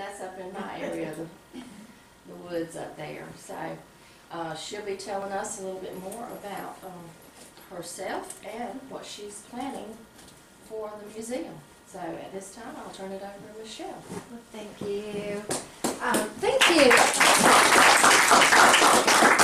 that's up in my area, the woods up there. So she'll be telling us a little bit more about herself and what she's planning for the museum. So at this time, I'll turn it over to Michelle. Well, thank you. Thank you.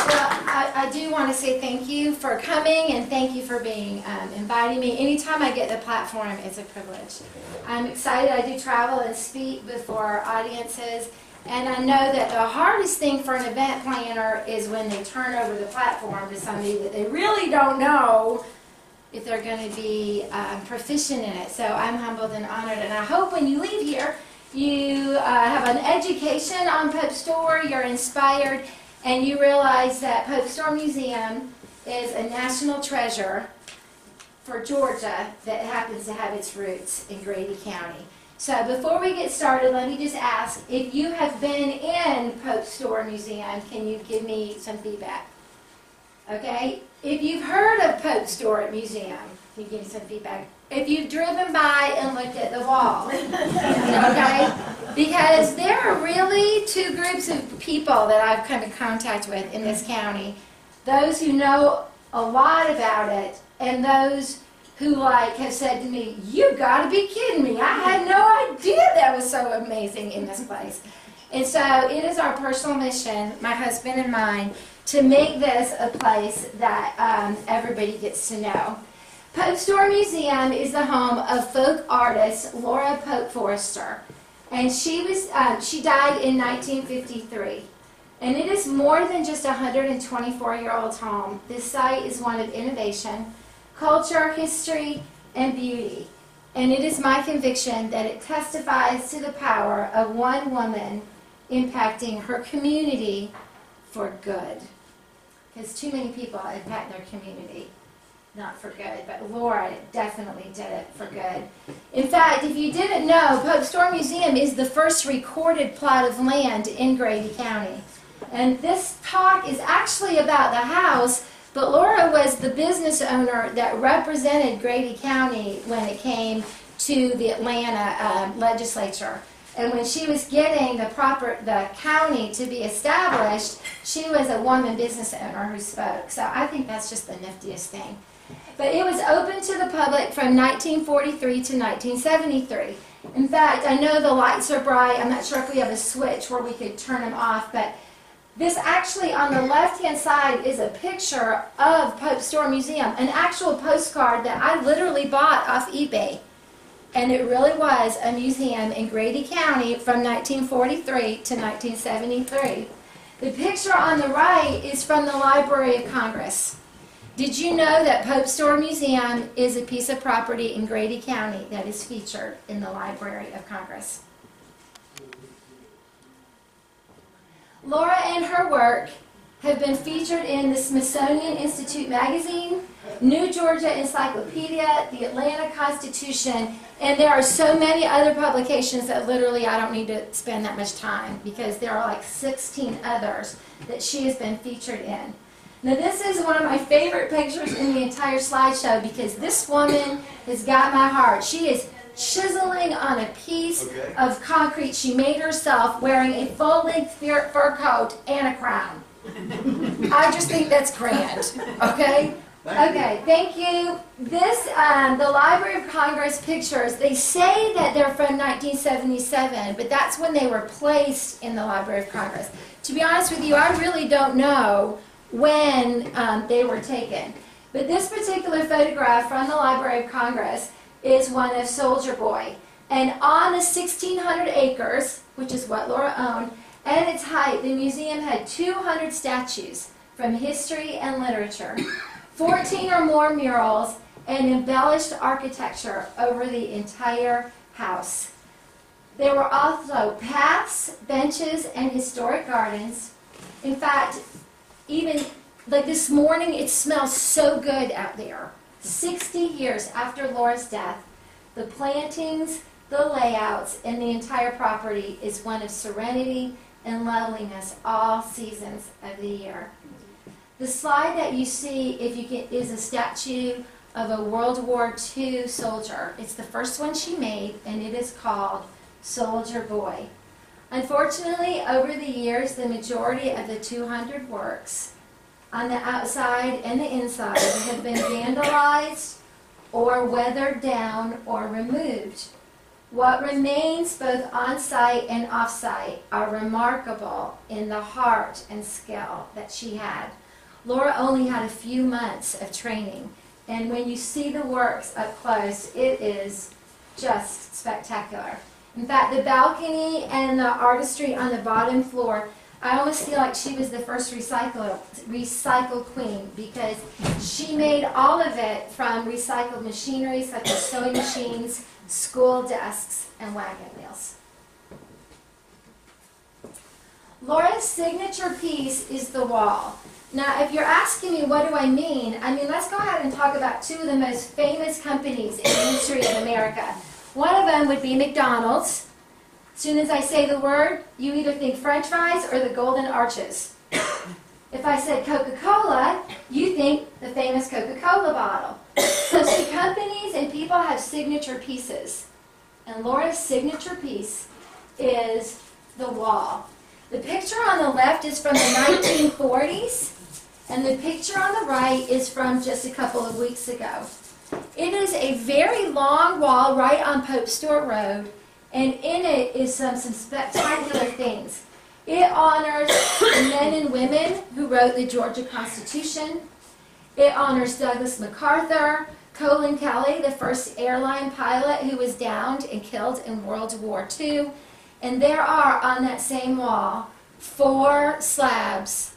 Well, I do want to say thank you for coming and thank you for being inviting me. Anytime I get the platform, it's a privilege. I'm excited. I do travel and speak before audiences, and I know that the hardest thing for an event planner is when they turn over the platform to somebody that they really don't know if they're going to be proficient in it. So I'm humbled and honored, and I hope when you leave here, you have an education on Pope Store, you're inspired, and you realize that Pope Store Museum is a national treasure for Georgia that happens to have its roots in Grady County. So before we get started, let me just ask, if you have been in Pope Store Museum, can you give me some feedback? Okay? If you've heard of Pope Store Museum, can you give me some feedback? If you've driven by and looked at the wall, okay? Because there are really two groups of people that I've come in contact with in this county. Those who know a lot about it, and those who have said to me, "You got to be kidding me. I had no idea that was so amazing in this place." And so it is our personal mission, my husband and mine, to make this a place that everybody gets to know. Pope Store Museum is the home of folk artist Laura Pope Forrester, and she died in 1953. And it is more than just a 124-year-old home. This site is one of innovation, culture, history, and beauty. And it is my conviction that it testifies to the power of one woman impacting her community for good. Because too many people impact their community, not for good, but Laura definitely did it for good. In fact, if you didn't know, Pope Store Museum is the first recorded plot of land in Grady County. And this talk is actually about the house, but Laura was the business owner that represented Grady County when it came to the Atlanta legislature. And when she was getting the county to be established, she was a woman business owner who spoke. So I think that's just the niftiest thing. But it was open to the public from 1943 to 1973. In fact, I know the lights are bright. I'm not sure if we have a switch where we could turn them off, but this actually on the left-hand side is a picture of Pope Store Museum, an actual postcard that I literally bought off eBay. And it really was a museum in Grady County from 1943 to 1973. The picture on the right is from the Library of Congress. Did you know that Pope Store Museum is a piece of property in Grady County that is featured in the Library of Congress? Laura and her work have been featured in the Smithsonian Institute magazine, New Georgia Encyclopedia, the Atlanta Constitution, and there are so many other publications that literally I don't need to spend that much time because there are like 16 others that she has been featured in. Now this is one of my favorite pictures in the entire slideshow because this woman has got my heart. She is chiseling on a piece of concrete she made herself wearing a full-length fur coat and a crown. I just think that's grand, okay? Okay, thank you. This, the Library of Congress pictures, they say that they're from 1977, but that's when they were placed in the Library of Congress. To be honest with you, I really don't know when they were taken. But this particular photograph from the Library of Congress is one of Soldier Boy. And on the 1,600 acres, which is what Laura owned, at its height, the museum had 200 statues from history and literature, 14 or more murals, and embellished architecture over the entire house. There were also paths, benches, and historic gardens. In fact, even like this morning, it smells so good out there. 60 years after Laura's death, the plantings, the layouts, and the entire property is one of serenity and loveliness all seasons of the year. The slide that you see, is a statue of a World War II soldier. It's the first one she made, and it is called Soldier Boy. Unfortunately, over the years, the majority of the 200 works on the outside and the inside have been vandalized or weathered down or removed. What remains both on-site and off-site are remarkable in the heart and skill that she had. Laura only had a few months of training, and when you see the works up close, it is just spectacular. In fact, the balcony and the artistry on the bottom floor, I almost feel like she was the first recycled queen, because she made all of it from recycled machinery such as sewing machines, school desks, and wagon wheels. Laura's signature piece is the wall. Now, if you're asking me what do I mean, let's go ahead and talk about two of the most famous companies in the history of America. One of them would be McDonald's. As soon as I say the word, you either think French fries or the Golden Arches. If I said Coca-Cola, you think the famous Coca-Cola bottle. So see, companies and people have signature pieces. And Laura's signature piece is the wall. The picture on the left is from the 1940s, and the picture on the right is from just a couple of weeks ago. It is a very long wall right on Pope Stewart Road, and in it is some spectacular things. It honors the men and women who wrote the Georgia Constitution. It honors Douglas MacArthur, Colin Kelly, the first airline pilot who was downed and killed in World War II. And there are, on that same wall, 4 slabs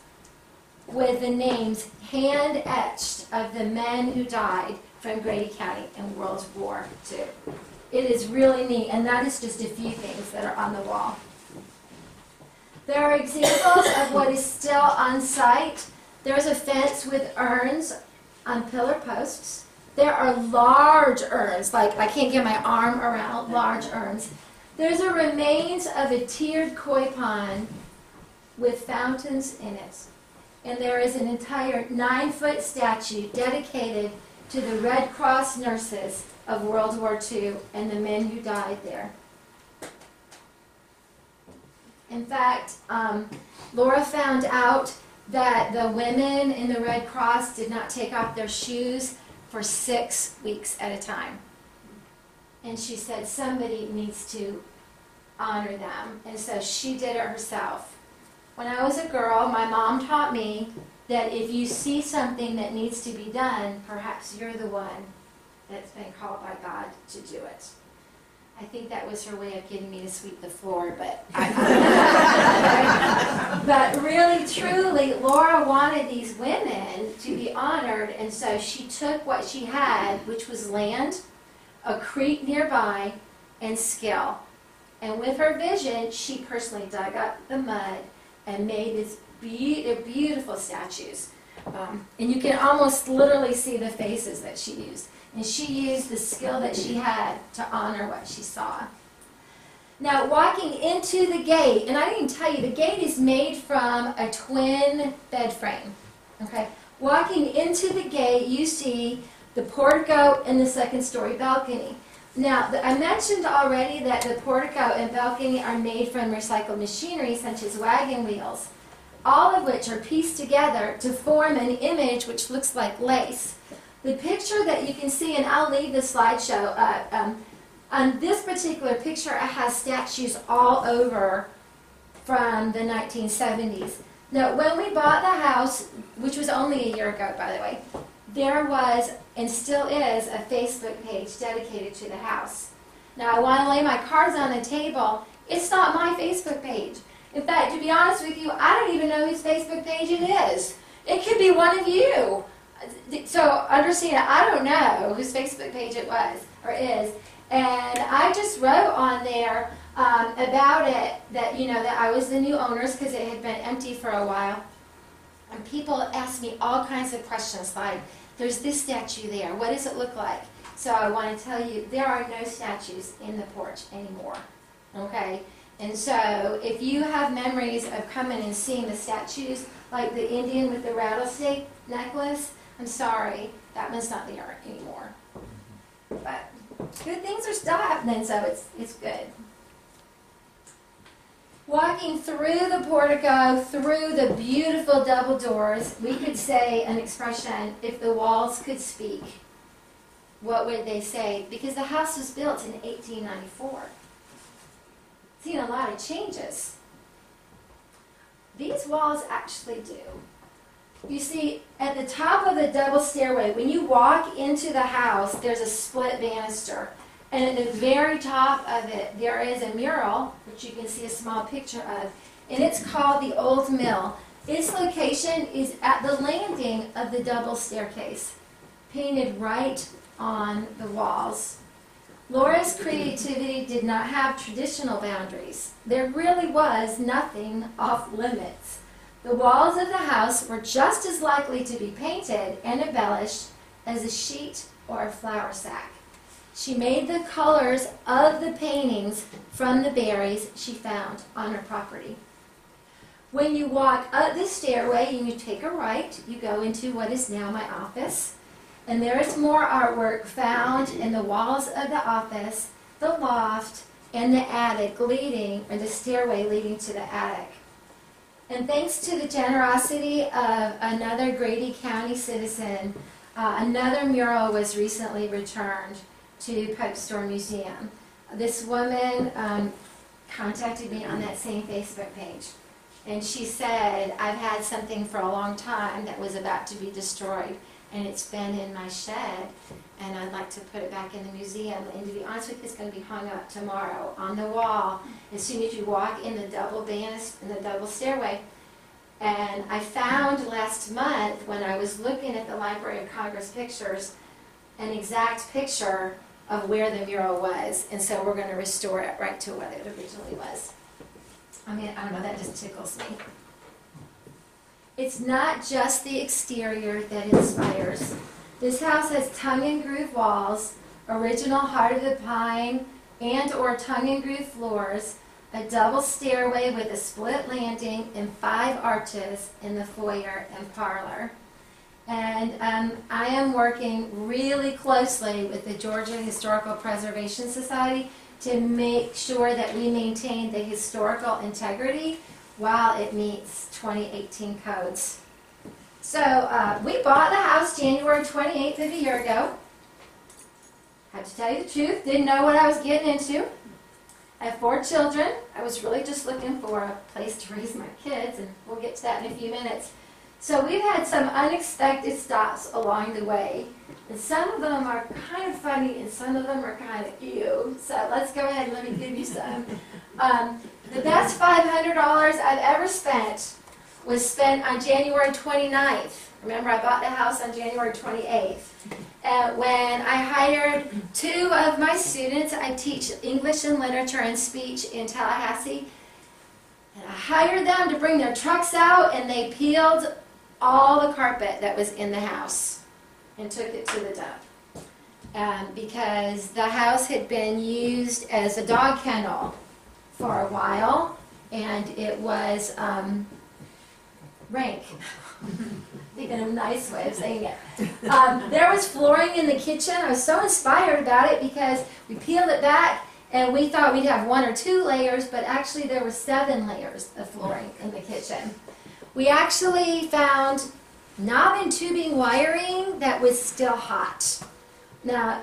with the names hand-etched of the men who died from Grady County in World War II. It is really neat, and that is just a few things that are on the wall. There are examples of what is still on site. There's a fence with urns on pillar posts. There are large urns, like I can't get my arm around large urns. There's a remains of a tiered koi pond with fountains in it. And there is an entire 9-foot statue dedicated to the Red Cross nurses of World War II and the men who died there. In fact, Laura found out that the women in the Red Cross did not take off their shoes for 6 weeks at a time. And she said somebody needs to honor them. And so she did it herself. When I was a girl, my mom taught me that if you see something that needs to be done, perhaps you're the one that's been called by God to do it. I think that was her way of getting me to sweep the floor, but but really, truly, Laura wanted these women to be honored, and so she took what she had, which was land, a creek nearby, and skill. And with her vision, she personally dug up the mud and made these beautiful statues. And you can almost literally see the faces that she used. And she used the skill that she had to honor what she saw. Now, walking into the gate, and I didn't tell you, the gate is made from a twin bed frame. Okay? Walking into the gate, you see the portico and the second-story balcony. Now, I mentioned already that the portico and balcony are made from recycled machinery, such as wagon wheels, all of which are pieced together to form an image which looks like lace. The picture that you can see, and I'll leave the slideshow up, on this particular picture, it has statues all over from the 1970s. Now, when we bought the house, which was only a year ago, by the way, there was, and still is, a Facebook page dedicated to the house. Now, I want to lay my cards on the table. It's not my Facebook page. In fact, to be honest with you, I don't even know whose Facebook page it is. It could be one of you. So understand, I don't know whose Facebook page it was or is, and I just wrote on there about it that that I was the new owners because it had been empty for a while, and people asked me all kinds of questions like, "There's this statue there. What does it look like?" So I want to tell you, there are no statues in the porch anymore. Okay, and so if you have memories of coming and seeing the statues, like the Indian with the rattlesnake necklace, I'm sorry, that one's not there anymore. But good things are still happening, so it's good. Walking through the portico, through the beautiful double doors, we could say an expression, if the walls could speak, what would they say? Because the house was built in 1894. Seen a lot of changes. These walls actually do. You see, at the top of the double stairway, when you walk into the house, there's a split banister. And at the very top of it, there is a mural, which you can see a small picture of, and it's called the Old Mill. Its location is at the landing of the double staircase, painted right on the walls. Laura's creativity did not have traditional boundaries. There really was nothing off limits. The walls of the house were just as likely to be painted and embellished as a sheet or a flour sack. She made the colors of the paintings from the berries she found on her property. When you walk up the stairway and you take a right, you go into what is now my office. And there is more artwork found in the walls of the office, the loft, and the attic leading, or the stairway leading to the attic. And thanks to the generosity of another Grady County citizen, another mural was recently returned to Pope Store Museum. This woman contacted me on that same Facebook page. And she said, I've had something for a long time that was about to be destroyed, and it's been in my shed, and I'd like to put it back in the museum. And to be honest with you, it's going to be hung up tomorrow on the wall as soon as you walk in the double stairway. And I found last month, when I was looking at the Library of Congress pictures, an exact picture of where the mural was, and so we're going to restore it right to what it originally was. I mean, I don't know, that just tickles me. It's not just the exterior that inspires. This house has tongue-and-groove walls, original heart of the pine and or tongue-and-groove floors, a double stairway with a split landing and 5 arches in the foyer and parlor. And I am working really closely with the Georgia Historical Preservation Society to make sure that we maintain the historical integrity while it meets 2018 codes. So we bought the house January 28th of a year ago. Have to tell you the truth, didn't know what I was getting into. I have 4 children. I was really just looking for a place to raise my kids, and we'll get to that in a few minutes. So we've had some unexpected stops along the way. And some of them are kind of funny, and some of them are kind of ew. So let's go ahead and let me give you some. The best $500 I've ever spent was spent on January 29th. Remember, I bought the house on January 28th. When I hired 2 of my students, I teach English and literature and speech in Tallahassee. And I hired them to bring their trucks out, and they peeled all the carpet that was in the house and took it to the dump. Because the house had been used as a dog kennel for a while, and it was rank. Thinking of a nice way of saying it. There was flooring in the kitchen. I was so inspired about it because we peeled it back and we thought we'd have 1 or 2 layers, but actually there were 7 layers of flooring in the kitchen. We actually found knob and tubing wiring that was still hot. Now,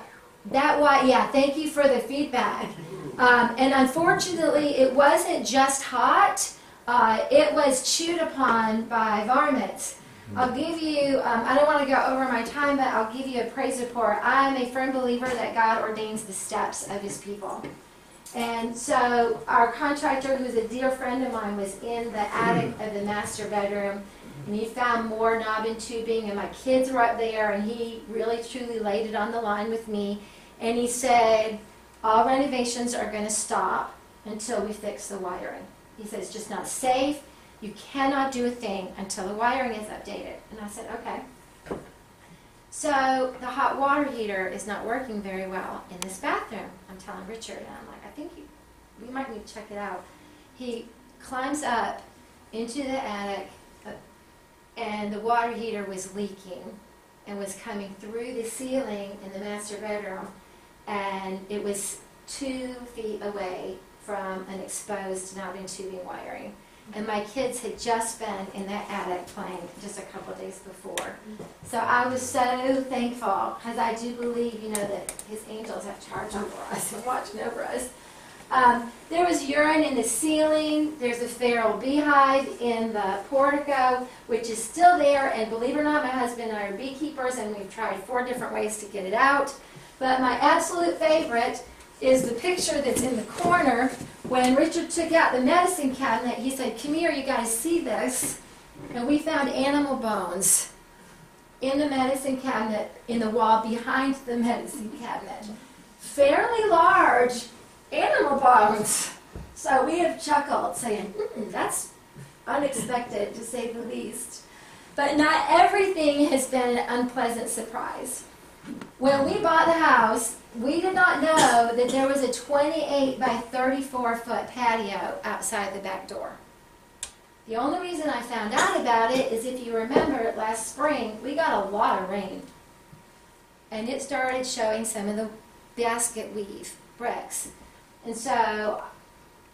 thank you for the feedback. And unfortunately, it wasn't just hot. It was chewed upon by varmints. I'll give you, I don't want to go over my time, but I'll give you a praise report. I'm a firm believer that God ordains the steps of His people. And so our contractor, who's a dear friend of mine, was in the attic of the master bedroom, and he found more knob and tubing, and my kids were up there, and he really truly laid it on the line with me. And he said, all renovations are going to stop until we fix the wiring. He said, it's just not safe. You cannot do a thing until the wiring is updated. And I said, okay. So the hot water heater is not working very well in this bathroom. I'm telling Richard, and I'm like, I think we might need to check it out. He climbs up into the attic, and the water heater was leaking and was coming through the ceiling in the master bedroom, and it was 2 feet away from an exposed knob and tubing wiring. And my kids had just been in that attic playing just a couple of days before. So I was so thankful, because I do believe, that his angels have charge over us and watching over us. There was urine in the ceiling. There's a feral beehive in the portico, which is still there. And believe it or not, my husband and I are beekeepers, and we've tried 4 different ways to get it out. But my absolute favorite is the picture that's in the corner. When Richard took out the medicine cabinet, he said, "Come here, you guys see this?" And we found animal bones in the medicine cabinet, in the wall behind the medicine cabinet. Fairly large animal bones. So we have chuckled, saying, that's unexpected, to say the least. But not everything has been an unpleasant surprise. When we bought the house, we did not know that there was a 28 by 34-foot patio outside the back door. The only reason I found out about it is, if you remember, last spring, we got a lot of rain. And it started showing some of the basket weave bricks. And so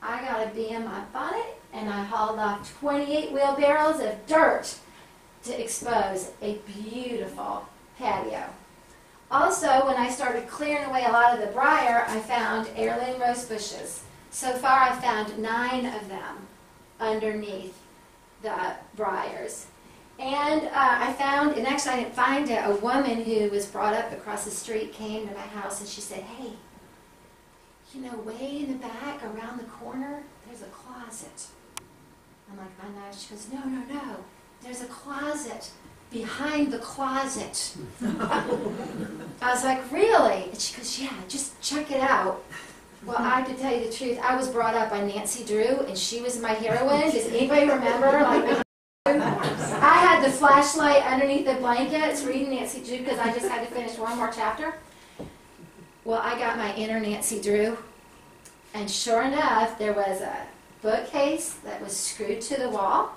I got a bee in my bonnet, and I hauled off 28 wheelbarrows of dirt to expose a beautiful patio. Also, when I started clearing away a lot of the briar, I found heirloom rose bushes. So far, I found 9 of them underneath the briars. And I found, and actually I didn't find it, a woman who was brought up across the street came to my house, and she said, "Hey, way in the back, around the corner, there's a closet." I'm like, "I know." She goes, No. There's a closet behind the closet." I was like, "Really?" And she goes, "Yeah, just check it out." Well, I have to tell you the truth. I was brought up by Nancy Drew, and she was my heroine. Does anybody remember? I had the flashlight underneath the blankets reading Nancy Drew because I just had to finish one more chapter. Well, I got my inner Nancy Drew, and sure enough, there was a bookcase that was screwed to the wall.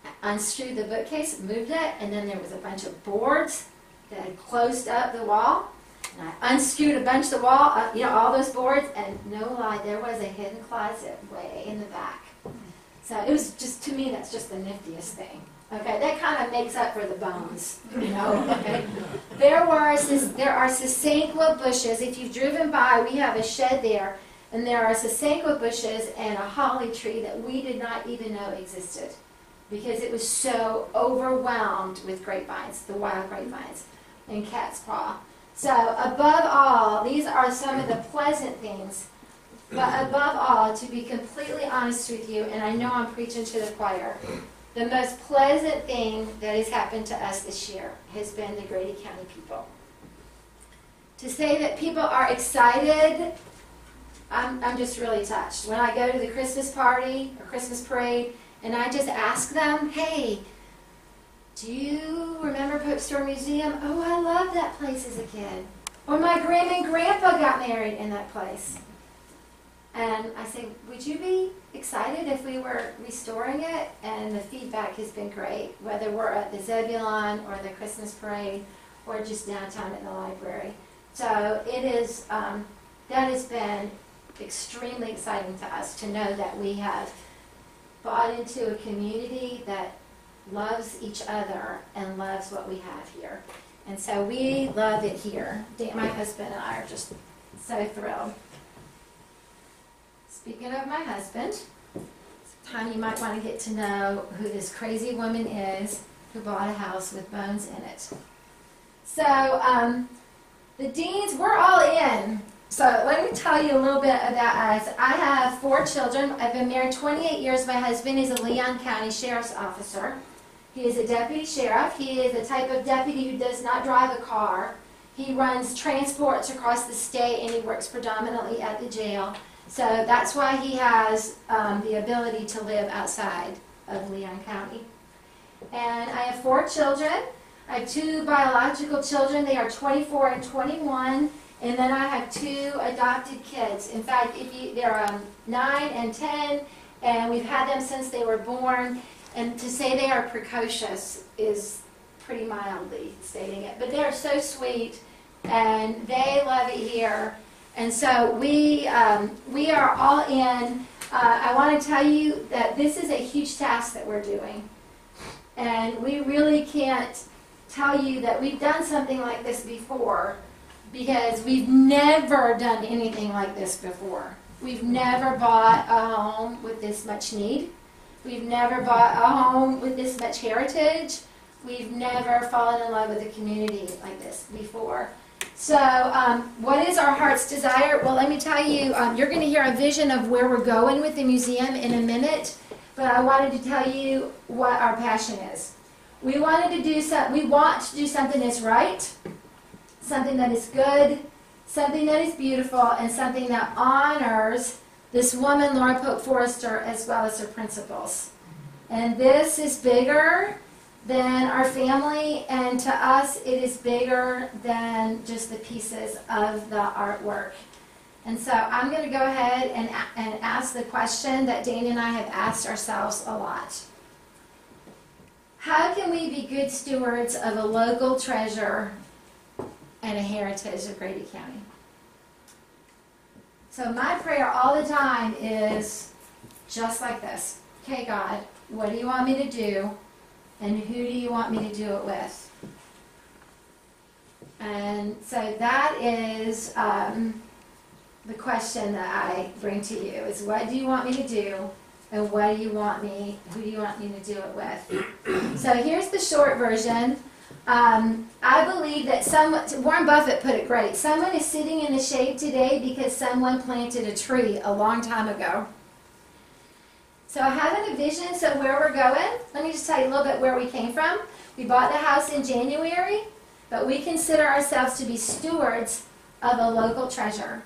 I unscrewed the bookcase, moved it, and then there was a bunch of boards that had closed up the wall. And I unscrewed a bunch of the wall, all those boards, and no lie, there was a hidden closet way in the back. So it was just, to me, that's just the niftiest thing. Okay, that kind of makes up for the bones, okay. There are sasanqua bushes. If you've driven by, we have a shed there, and there are sasanqua bushes and a holly tree that we did not even know existed, because it was so overwhelmed with grapevines, the wild grapevines, and cat's paw. So above all, these are some of the pleasant things, but above all, to be completely honest with you, and I know I'm preaching to the choir, the most pleasant thing that has happened to us this year has been the Grady County people. To say that people are excited, I'm just really touched. When I go to the Christmas party or Christmas parade, and I just ask them, "Hey, do you remember Pope Forrester Museum? Oh, I loved that place as a kid. Or my grandma and grandpa got married in that place." And I say, "Would you be excited if we were restoring it?" And the feedback has been great, whether we're at the Zebulon or the Christmas parade or just downtown at the library. So it is, that has been extremely exciting to us to know that we have bought into a community that loves each other and loves what we have here. And so we love it here. My husband and I are just so thrilled. Speaking of my husband, sometime you might want to get to know who this crazy woman is who bought a house with bones in it. So the Deans, we're all in. So let me tell you a little bit about us. I have 4 children. I've been married 28 years. My husband is a Leon County Sheriff's Officer. He is a deputy sheriff. He is the type of deputy who does not drive a car. He runs transports across the state, and he works predominantly at the jail. So that's why he has the ability to live outside of Leon County. And I have 4 children. I have 2 biological children. They are 24 and 21. And then I have 2 adopted kids. In fact, they're 9 and 10, and we've had them since they were born. And to say they are precocious is pretty mildly stating it. But they're so sweet, and they love it here. And so we are all in. I want to tell you that this is a huge task that we're doing. And we really can't tell you that we've done something like this before, because we've never done anything like this before. We've never bought a home with this much need. We've never bought a home with this much heritage. We've never fallen in love with a community like this before. So what is our heart's desire? Well, let me tell you, you're going to hear a vision of where we're going with the museum in a minute, but I wanted to tell you what our passion is. We want to do something that's right, something that is good, something that is beautiful, and something that honors this woman, Laura Pope Forrester, as well as her principles. And this is bigger than our family, and to us it is bigger than just the pieces of the artwork. And so I'm going to go ahead and ask the question that Dana and I have asked ourselves a lot. How can we be good stewards of a local treasure and a heritage of Grady County? So my prayer all the time is just like this. Okay, God, what do you want me to do? And who do you want me to do it with? And so that is the question that I bring to you, is what do you want me to do? And who do you want me to do it with? So here's the short version. I believe that Warren Buffett put it great. Someone is sitting in the shade today because someone planted a tree a long time ago. So having a vision, so where we're going, let me just tell you a little bit where we came from. We bought the house in January, but we consider ourselves to be stewards of a local treasure.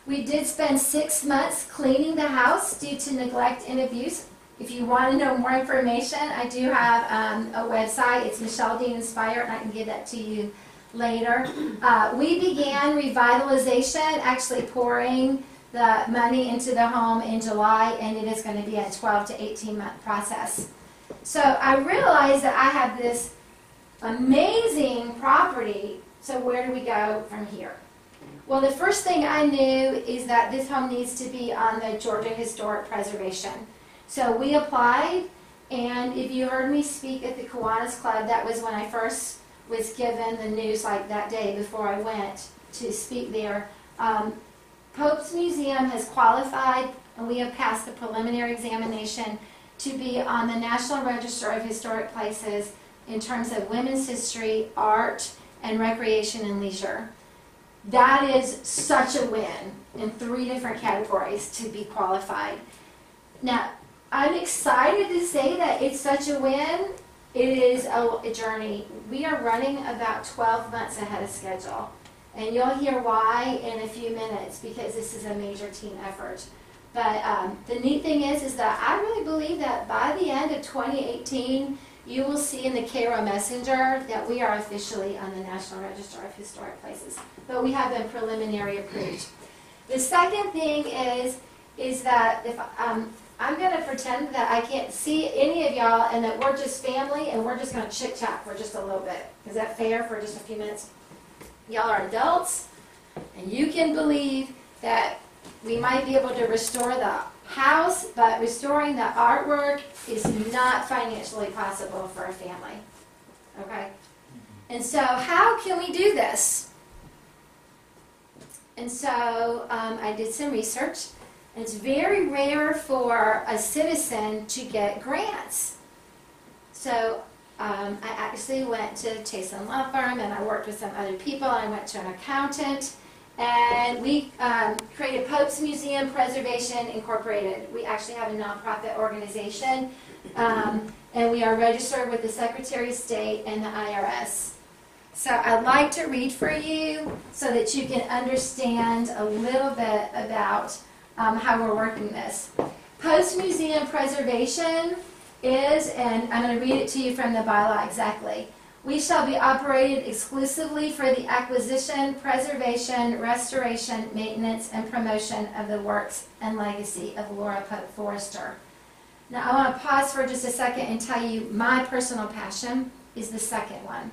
We did spend 6 months cleaning the house due to neglect and abuse. If you want to know more information, I do have a website. It's Michelle Dean Inspire, and I can give that to you later. We began revitalization, actually pouring the money into the home in July, and it is going to be a 12 to 18 month process. So I realized that I have this amazing property, so where do we go from here? Well, the first thing I knew is that this home needs to be on the Georgia Historic Preservation. So we applied, and if you heard me speak at the Kiwanis Club, that was when I first was given the news, like that day before I went to speak there. Pope's Museum has qualified, and we have passed the preliminary examination to be on the National Register of Historic Places in terms of women's history, art, and recreation and leisure. That is such a win in 3 different categories to be qualified. Now, I'm excited to say that it's such a win. It is a journey. We are running about 12 months ahead of schedule. And you'll hear why in a few minutes, because this is a major team effort. But the neat thing is that I really believe that by the end of 2018, you will see in the Cairo Messenger that we are officially on the National Register of Historic Places. But we have been preliminary approved. The second thing is that if I'm going to pretend that I can't see any of y'all and that we're just family and we're just going to chit-chat for just a little bit. Is that fair for just a few minutes? Y'all are adults, and you can believe that we might be able to restore the house, but restoring the artwork is not financially possible for a family. Okay? And so how can we do this? And so I did some research. And it's very rare for a citizen to get grants. So I actually went to Chase & Law Firm, and I worked with some other people. I went to an accountant, and we created Pope's Museum Preservation Incorporated. We actually have a nonprofit organization, and we are registered with the Secretary of State and the IRS. So I'd like to read for you so that you can understand a little bit about how we're working this. Pope's Museum Preservation is, and I'm going to read it to you from the bylaw exactly. We shall be operated exclusively for the acquisition, preservation, restoration, maintenance, and promotion of the works and legacy of Laura Pope Forrester. Now I want to pause for just a second and tell you my personal passion is the second one.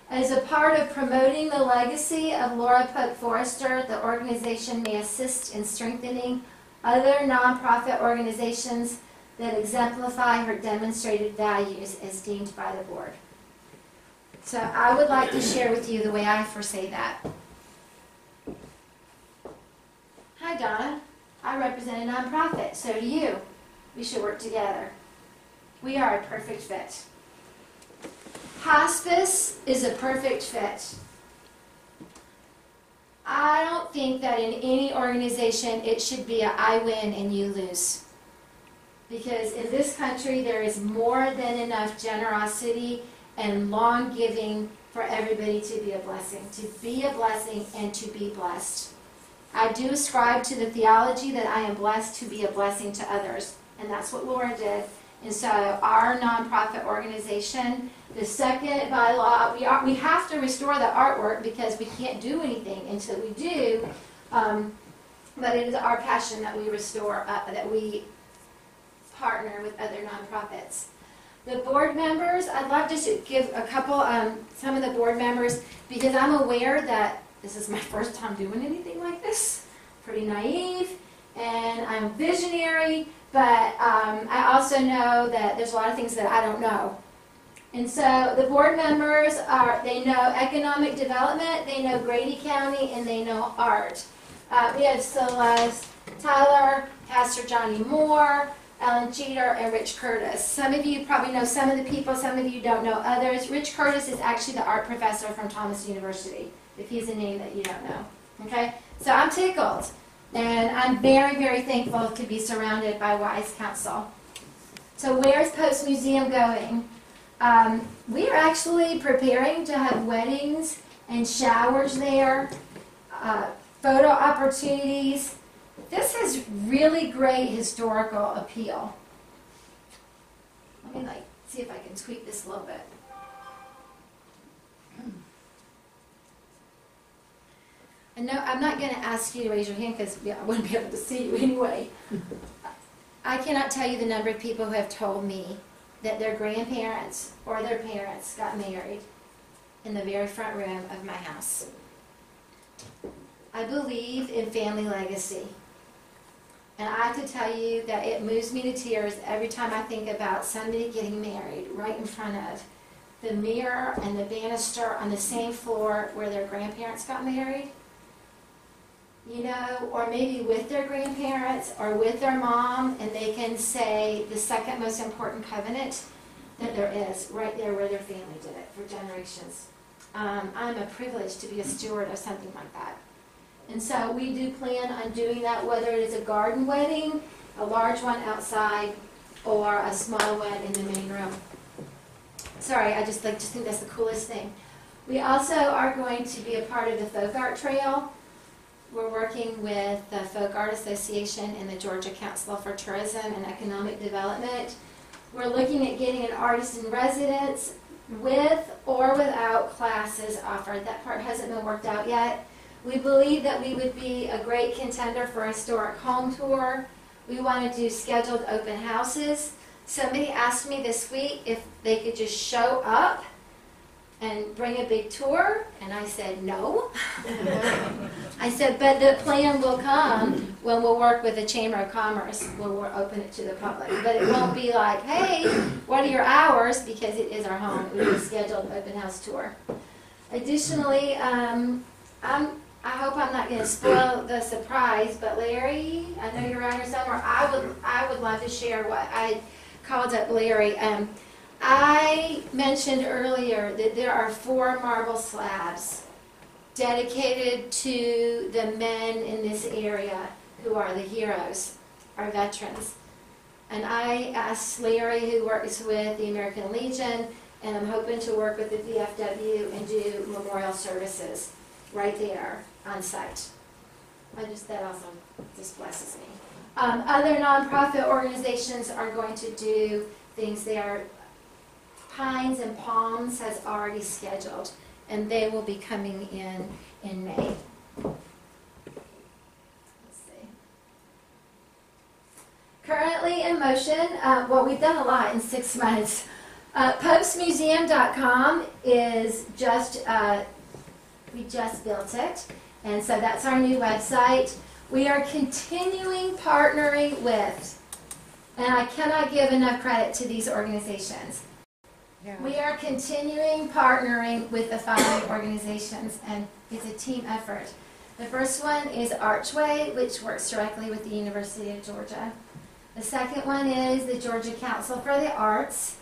As a part of promoting the legacy of Laura Pope Forrester, the organization may assist in strengthening other nonprofit organizations that exemplify her demonstrated values as deemed by the board. So I would like to share with you the way I foresee that. Hi Donna, I represent a nonprofit, so do you. We should work together. We are a perfect fit. Hospice is a perfect fit. I don't think that in any organization it should be a I win and you lose. Because in this country there is more than enough generosity and long giving for everybody to be a blessing and to be blessed. I do ascribe to the theology that I am blessed to be a blessing to others, and that's what Laura did. And so our nonprofit organization, the second by law, we have to restore the artwork because we can't do anything until we do. But it is our passion that we restore, that we partner with other nonprofits. The board members, I'd love to give a couple, some of the board members, because I'm aware that this is my first time doing anything like this. Pretty naive, and I'm visionary, but I also know that there's a lot of things that I don't know. And so the board members they know economic development, they know Grady County, and they know art. We have Celeste Tyler, Pastor Johnny Moore, Ellen Jeter, and Rich Curtis. Some of you probably know some of the people, some of you don't know others. Rich Curtis is actually the art professor from Thomas University, if he's a name that you don't know. Okay? So I'm tickled. And I'm very, very thankful to be surrounded by wise counsel. So where's Post Museum going? We are actually preparing to have weddings and showers there, photo opportunities. This has really great historical appeal. Let me see if I can tweak this a little bit. And no, I'm not going to ask you to raise your hand because I wouldn't be able to see you anyway. I cannot tell you the number of people who have told me that their grandparents or their parents got married in the very front room of my house. I believe in family legacy. And I have to tell you that it moves me to tears every time I think about somebody getting married right in front of the mirror and the banister on the same floor where their grandparents got married. You know, or maybe with their grandparents or with their mom, and they can say the second most important covenant that there is, right there where their family did it for generations. I'm a privilege to be a steward of something like that. And so we do plan on doing that, whether it is a garden wedding, a large one outside, or a small one in the main room. Sorry, I just think that's the coolest thing. We also are going to be a part of the Folk Art Trail. We're working with the Folk Art Association and the Georgia Council for Tourism and Economic Development. We're looking at getting an artist in residence with or without classes offered. That part hasn't been worked out yet. We believe that we would be a great contender for a historic home tour. We want to do scheduled open houses. Somebody asked me this week if they could just show up and bring a big tour, and I said no. I said, but the plan will come when we'll work with the Chamber of Commerce when we'll open it to the public. But it won't be like, hey, what are your hours? Because it is our home. It will be a scheduled open house tour. Additionally, I hope I'm not going to spoil the surprise, but Larry, I know you're around here somewhere. I would love to share what I called up Larry. I mentioned earlier that there are 4 marble slabs dedicated to the men in this area who are the heroes, our veterans. And I asked Larry, who works with the American Legion, and I'm hoping to work with the VFW and do memorial services right there on site. That also just blesses me. Other nonprofit organizations are going to do things there. Pines and Palms has already scheduled, and they will be coming in May. Let's see. Currently in motion, well, we've done a lot in 6 months. Popesmuseum.com is just, we just built it, and so that's our new website. We are continuing partnering with, and I cannot give enough credit to these organizations. Yeah. We are continuing partnering with the following organizations, and it's a team effort. The first one is Archway, which works directly with the University of Georgia. The second one is the Georgia Council for the Arts,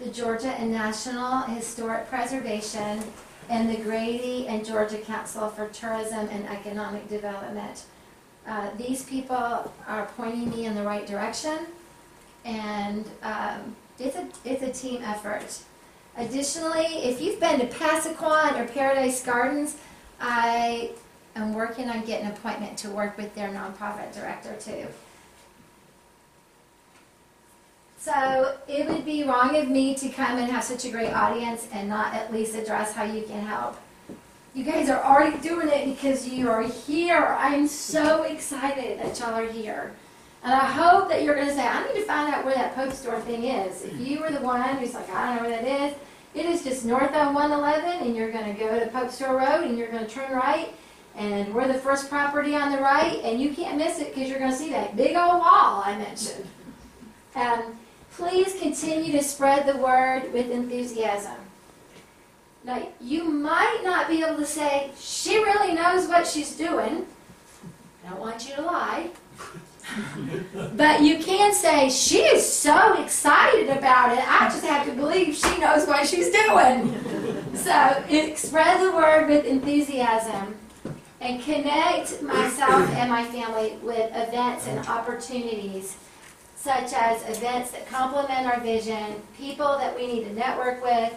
the Georgia and National Historic Preservation, and the Grady and Georgia Council for Tourism and Economic Development. These people are pointing me in the right direction, and it's a team effort. Additionally, if you've been to Passaquan or Paradise Gardens, I am working on getting an appointment to work with their nonprofit director too. So it would be wrong of me to come and have such a great audience and not at least address how you can help. You guys are already doing it because you are here. I'm so excited that y'all are here. And I hope that you're going to say, I need to find out where that Pope store thing is. If you were the one who's like, I don't know where that is, it is just north on 111, and you're going to go to Pope Store Road, and you're going to turn right, and we're the first property on the right, and you can't miss it because you're going to see that big old wall I mentioned. Please continue to spread the word with enthusiasm. Now, you might not be able to say, she really knows what she's doing. I don't want you to lie. But you can say, she is so excited about it, I just have to believe she knows what she's doing. So spread the word with enthusiasm and connect myself and my family with events and opportunities, such as events that complement our vision, people that we need to network with,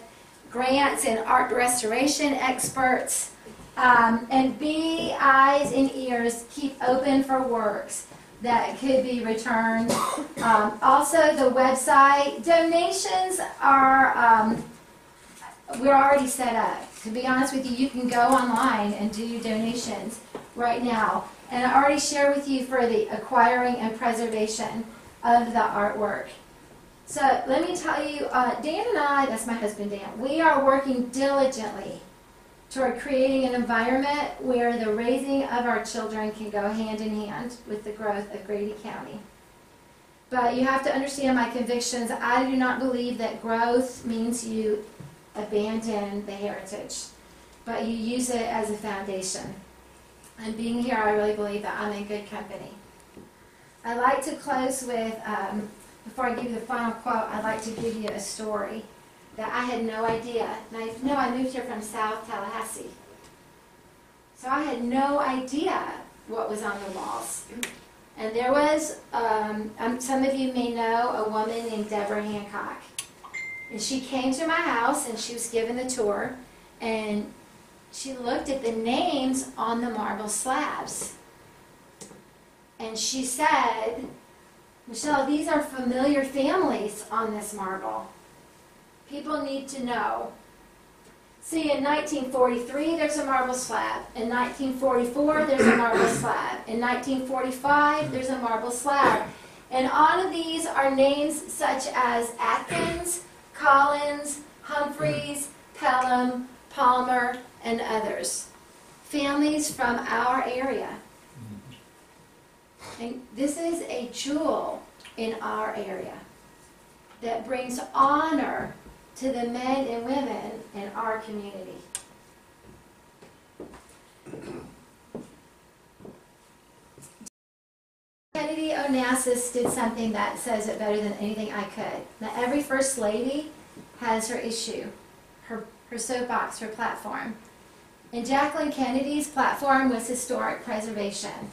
grants and art restoration experts, and be eyes and ears, keep open for works that could be returned. Also, the website donations are, we're already set up. To be honest with you, you can go online and do donations right now. And I already shared with you for the acquiring and preservation of the artwork. So let me tell you, Dan and I, that's my husband Dan, we are working diligently toward creating an environment where the raising of our children can go hand in hand with the growth of Grady County. But you have to understand my convictions. I do not believe that growth means you abandon the heritage, but you use it as a foundation. And being here, I really believe that I'm in good company. I'd like to close with, before I give you the final quote, I'd like to give you a story that I had no idea. And I moved here from South Tallahassee. So I had no idea what was on the walls. And there was, some of you may know, a woman named Deborah Hancock. And she came to my house and she was given the tour. And she looked at the names on the marble slabs. And she said, Michelle, these are familiar families on this marble. People need to know. See, in 1943, there's a marble slab. In 1944, there's a marble slab. In 1945, there's a marble slab. And on these are names such as Atkins, Collins, Humphreys, Pelham, Palmer, and others. Families from our area. And this is a jewel in our area that brings honor to the men and women in our community. Kennedy Onassis did something that says it better than anything I could. Now, every First Lady has her issue, her soapbox, her platform. And Jacqueline Kennedy's platform was historic preservation.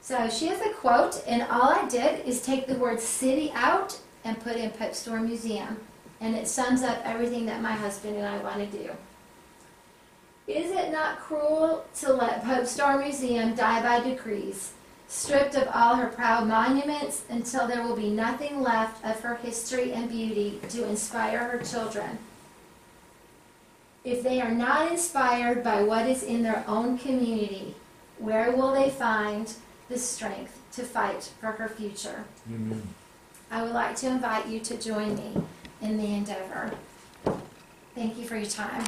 So she has a quote, and all I did is take the word city out and put in Pope Store Museum. And it sums up everything that my husband and I want to do. Is it not cruel to let Pope Store Museum die by decrees, stripped of all her proud monuments until there will be nothing left of her history and beauty to inspire her children? If they are not inspired by what is in their own community, where will they find the strength to fight for her future? Amen. I would like to invite you to join me in the endeavor. Thank you for your time.